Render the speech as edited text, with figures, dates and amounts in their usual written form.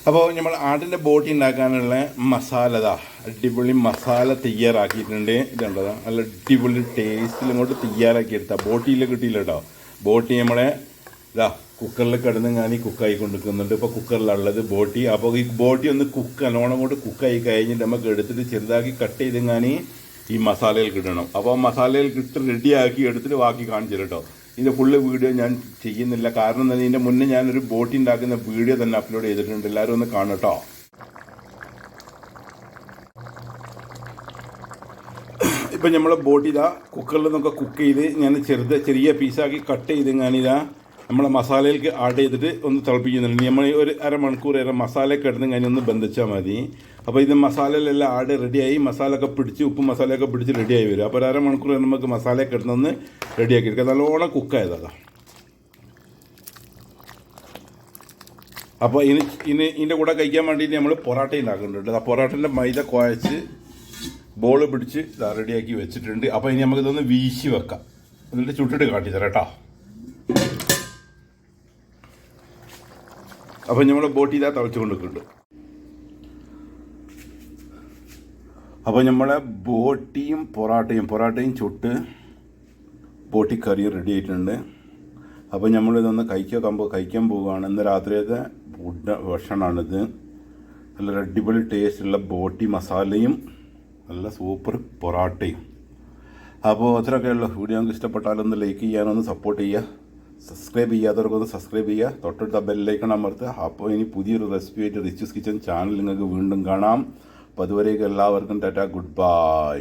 അപ്പോൾ നമ്മൾ ആടിൻ്റെ ബോട്ടി ഉണ്ടാക്കാനുള്ള മസാല അടിപൊളി മസാല തയ്യാറാക്കിയിട്ടുണ്ട്. ഇതുണ്ടോ നല്ല അടിപൊളി ടേസ്റ്റിൽ ഇങ്ങോട്ട് തയ്യാറാക്കി എടുത്താൽ ബോട്ടിയിൽ കിട്ടിയില്ല കേട്ടോ. ബോട്ടി നമ്മളെ കുക്കറിൽ കിടന്ന് ഞാൻ കുക്കായി കൊണ്ടിരിക്കുന്നുണ്ട്. ഇപ്പോൾ കുക്കറിലുള്ളത് ബോട്ടി. അപ്പോൾ ഈ ബോട്ടി ഒന്ന് നല്ലോണം കൊണ്ട് കുക്കായി കഴിഞ്ഞിട്ട് നമുക്ക് എടുത്തിട്ട് ചെറുതാക്കി കട്ട് ചെയ്ത് ഞാൻ ഈ മസാലയിൽ കിട്ടണം. അപ്പോൾ മസാലയിൽ കിട്ട് റെഡിയാക്കി എടുത്തിട്ട് ബാക്കി കാണിച്ചു കേട്ടോ. ഇതിൻ്റെ ഫുള്ള് വീഡിയോ ഞാൻ ചെയ്യുന്നില്ല, കാരണം എന്താ, ഇതിൻ്റെ മുന്നേ ഞാനൊരു ബോട്ടി ഉണ്ടാക്കുന്ന വീഡിയോ തന്നെ അപ്ലോഡ് ചെയ്തിട്ടുണ്ട്. എല്ലാവരും ഒന്ന് കാണട്ടോ. ഇപ്പം നമ്മൾ ബോട്ടി കുക്കറിൽ നിന്നൊക്കെ കുക്ക് ചെയ്ത് ഞാൻ ചെറിയ പീസാക്കി കട്ട് ചെയ്ത് ഞാനിതാ നമ്മളെ മസാലയിലേക്ക് ആഡ് ചെയ്തിട്ട് ഒന്ന് തിളപ്പിക്കുന്നുണ്ട്. നമ്മൾ ഒരു അരമണിക്കൂർ മസാലയൊക്കെ എടുത്ത് കഴിഞ്ഞൊന്ന് ബന്ധിച്ചാൽ മതി. അപ്പോൾ ഇത് മസാലയിലെല്ലാം ആഡ് റെഡിയായി, മസാലയൊക്കെ പിടിച്ച് ഉപ്പും മസാലയൊക്കെ പിടിച്ച് റെഡിയായി വരും. അപ്പോൾ ഒരു അരമണിക്കൂർ നമുക്ക് മസാലയൊക്കെ എടുത്തൊന്ന് റെഡിയാക്കി എടുക്കാം. നല്ലോണം കുക്കായതാണ്. അപ്പോൾ ഇതിൻ്റെ കൂടെ കഴിക്കാൻ വേണ്ടിയിട്ട് നമ്മൾ പൊറാട്ട ഉണ്ടാക്കുന്നുണ്ട്. ആ പൊറാട്ടൻ്റെ മൈദ കുഴച്ച് ബോൾ പിടിച്ച് റെഡിയാക്കി വെച്ചിട്ടുണ്ട്. അപ്പോൾ ഇനി നമുക്കിതൊന്ന് വീശി വെക്കാം, എന്നിട്ട് ചുട്ടിട്ട് കാട്ടിത്തരാം കേട്ടോ. അപ്പോൾ നമ്മുടെ ബോട്ടി തളച്ചു കൊണ്ടിരിക്കുന്നുണ്ട്. അപ്പോൾ നമ്മളെ ബോട്ടിയും പൊറാട്ടയും ചുട്ട് ബോട്ടി കറി റെഡി ആയിട്ടുണ്ട്. അപ്പോൾ നമ്മളിതൊന്ന് കഴിക്കാൻ പോവുകയാണ്. ഇന്ന് രാത്രിയത്തെ ഭക്ഷണമാണിത്. നല്ല അടിപൊളി ടേസ്റ്റുള്ള ബോട്ടി മസാലയും നല്ല സൂപ്പർ പൊറാട്ടയും. അപ്പോൾ അത്രയൊക്കെയുള്ള വീഡിയോ നിങ്ങൾക്ക് ഇഷ്ടപ്പെട്ടാലൊന്ന് ലൈക്ക് ചെയ്യാനൊന്ന് സപ്പോർട്ട് ചെയ്യുക. സബ്സ്ക്രൈബ് ചെയ്യാത്തവർക്കൊന്ന് സബ്സ്ക്രൈബ് ചെയ്യുക, തൊട്ടടുത്ത ബെല്ലൈക്കൺ അമർത്തുക. അപ്പോൾ ഇനി പുതിയൊരു റെസിപ്പി ആയിട്ട് റിച്ചസ് കിച്ചൻ ചാനൽ നിങ്ങൾക്ക് വീണ്ടും കാണാം. അപ്പോൾ അതുവരേക്കും എല്ലാവർക്കും ടാറ്റ, ഗുഡ് ബൈ.